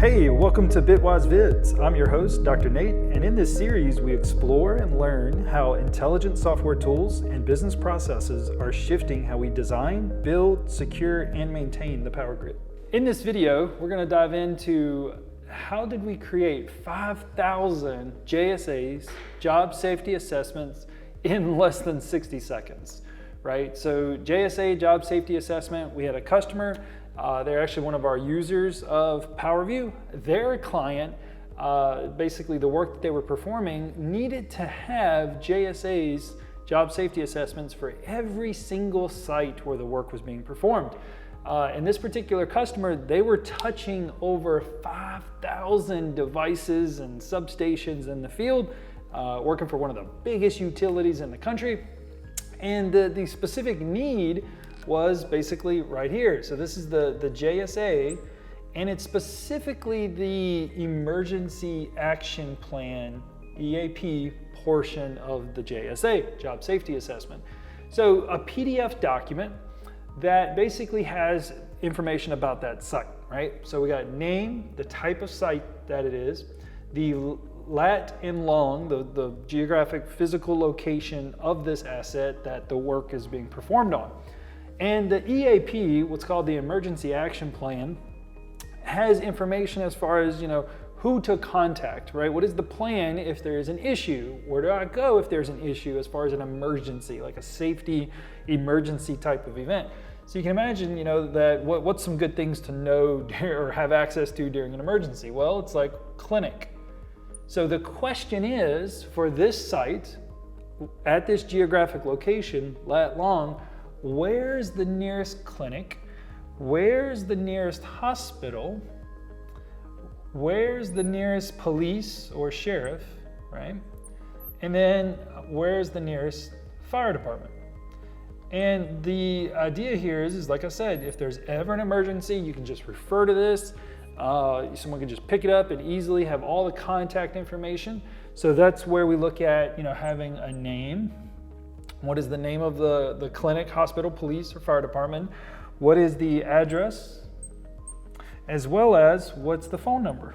Hey, welcome to Bitwise Vids. I'm your host, Dr. Nate, and in this series we explore and learn how intelligent software tools and business processes are shifting how we design, build, secure, and maintain the power grid. In this video, we're going to dive into how did we create 5,000 JSAs, job safety assessments, in less than 60 seconds, right? So JSA, job safety assessment, we had a customer. They're actually one of our users of PowerView. Their client, basically the work that they were performing, needed to have JSAs, job safety assessments, for every single site where the work was being performed. And this particular customer, they were touching over 5,000 devices and substations in the field, working for one of the biggest utilities in the country. And the specific need was basically right here. So this is the JSA, and it's specifically the Emergency Action Plan, EAP, portion of the JSA, Job Safety Assessment. So a PDF document that basically has information about that site, right? So we got name, the type of site that it is, the lat and long, the geographic physical location of this asset that the work is being performed on. And the EAP, what's called the Emergency Action Plan, has information as far as, who to contact, right? What is the plan if there is an issue? Where do I go if there's an issue as far as an emergency, like a safety emergency type of event? So you can imagine, that what's some good things to know or have access to during an emergency? Well, it's like clinic. So the question is, for this site, at this geographic location, lat long, where's the nearest clinic? Where's the nearest hospital? Where's the nearest police or sheriff, right? And then where's the nearest fire department? And the idea here is like I said, if there's ever an emergency, you can just refer to this. Someone can just pick it up and easily have all the contact information. So that's where we look at, having a name. What is the name of the clinic, hospital, police, or fire department? What is the address? As well as what's the phone number,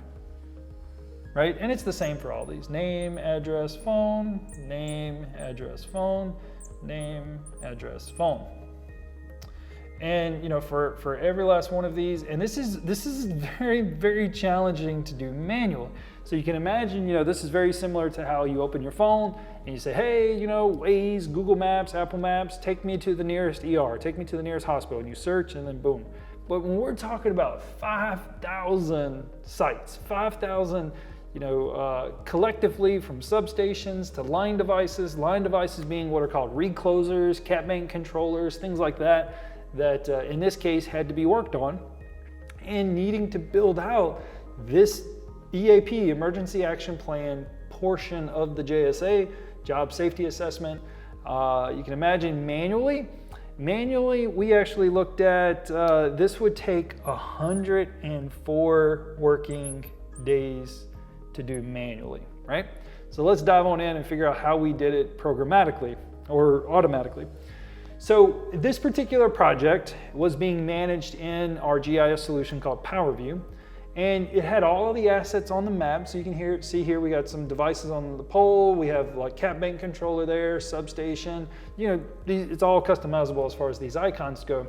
right? And it's the same for all these. Name, address, phone, name, address, phone, name, address, phone. And for every last one of these, and this is very, very challenging to do manually. So you can imagine, this is very similar to how you open your phone and you say, hey, Waze, Google Maps, Apple Maps, take me to the nearest ER, take me to the nearest hospital, and you search and then boom. But when we're talking about 5,000 sites, 5,000, collectively from substations to line devices being what are called reclosers, cat bank controllers, things like that in this case had to be worked on, and needing to build out this EAP, Emergency Action Plan, portion of the JSA, Job Safety Assessment. You can imagine manually, we actually looked at, this would take 104 working days to do manually, right? So let's dive on in and figure out how we did it programmatically or automatically. So this particular project was being managed in our GIS solution called PowerView, and it had all of the assets on the map. So you can see here we got some devices on the pole. We have like cat bank controller there, substation. It's all customizable as far as these icons go.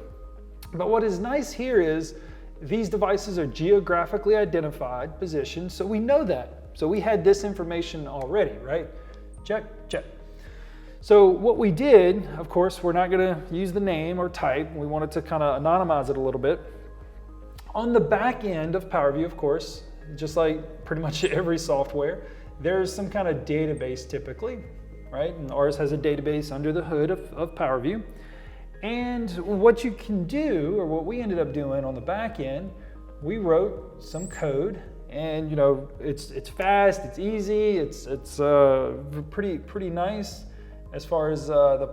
But what is nice here is these devices are geographically identified, positioned, so we know that. So we had this information already, right? Check, check. So what we did, of course, we're not going to use the name or type. We wanted to kind of anonymize it a little bit. On the back end of PowerView, of course, just like pretty much every software, there's some kind of database typically, right? And ours has a database under the hood of PowerView. And what you can do, or what we ended up doing on the back end, we wrote some code, and it's fast, it's easy, it's pretty nice as far as the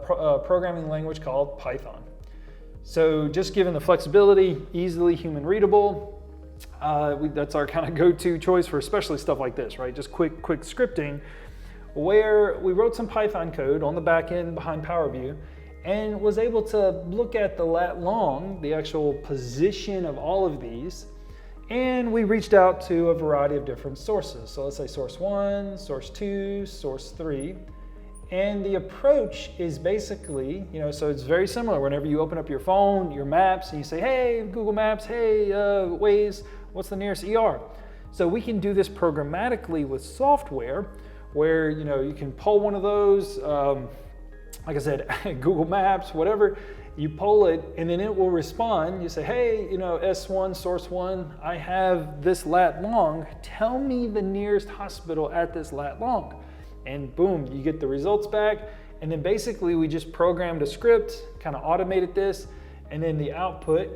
programming language called Python. So just given the flexibility, easily human readable, that's our kind of go-to choice for especially stuff like this, right? Just quick scripting, where we wrote some Python code on the back end behind PowerView and was able to look at the lat long, the actual position of all of these, And we reached out to a variety of different sources. So let's say source 1, source 2, source 3. And the approach is basically, so it's very similar. Whenever you open up your phone, your maps, and you say, hey, Google Maps, hey, Waze, what's the nearest ER? So we can do this programmatically with software where, you can pull one of those, like I said, Google Maps, whatever, you pull it and then it will respond. You say, hey, S1, source 1, I have this lat long. Tell me the nearest hospital at this lat long. And boom, you get the results back. And then basically we just programmed a script, kind of automated this. And then the output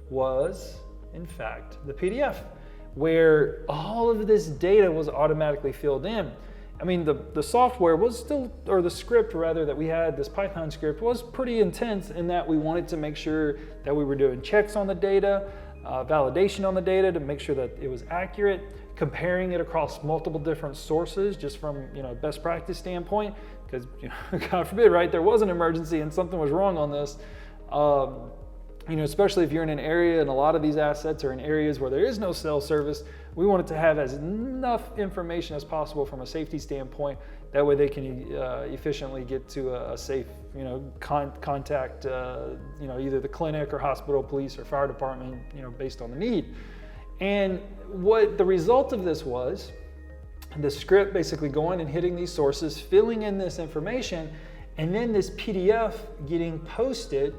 was, in fact, the PDF, where all of this data was automatically filled in. I mean, the software was still, or the script rather that we had, this Python script was pretty intense in that we wanted to make sure that we were doing checks on the data, validation on the data to make sure that it was accurate, comparing it across multiple different sources just from best practice standpoint, because God forbid, right, there was an emergency and something was wrong on this. Especially if you're in an area, and a lot of these assets are in areas where there is no cell service, we want it to have as enough information as possible from a safety standpoint. That way they can efficiently get to a safe, contact, either the clinic or hospital, police or fire department, based on the need. And what the result of this was, the script basically going and hitting these sources, filling in this information, and then this PDF getting posted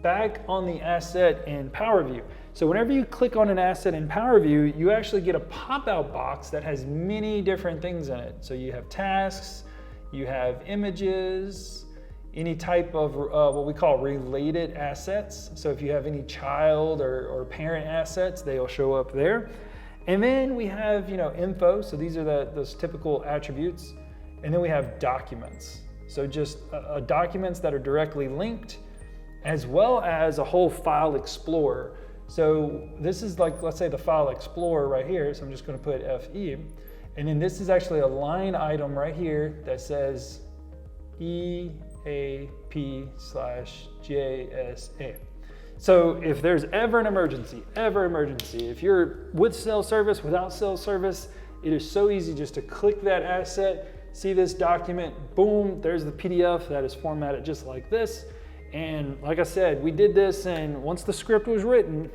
back on the asset in PowerView. So whenever you click on an asset in PowerView, you actually get a pop-out box that has many different things in it. So you have tasks, you have images, any type of what we call related assets. So if you have any child or parent assets, they'll show up there. And then we have info. So these are those typical attributes. And then we have documents. So just documents that are directly linked, as well as a whole file explorer. So this is like, let's say the file explorer right here. So I'm just going to put FE. And then this is actually a line item right here that says EAP/JSA. So if there's ever an emergency, if you're with cell service, without cell service, it is so easy just to click that asset, see this document, boom, there's the PDF that is formatted just like this. And like I said, we did this, and once the script was written,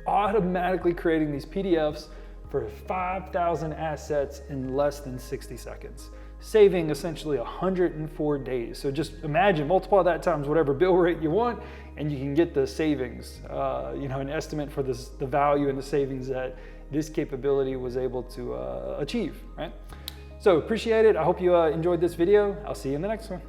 automatically creating these PDFs for 5,000 assets in less than 60 seconds, saving essentially 104 days. So just imagine, multiply that times whatever bill rate you want, and you can get the savings, an estimate for the value and the savings that this capability was able to achieve, right? So appreciate it. I hope you enjoyed this video. I'll see you in the next one.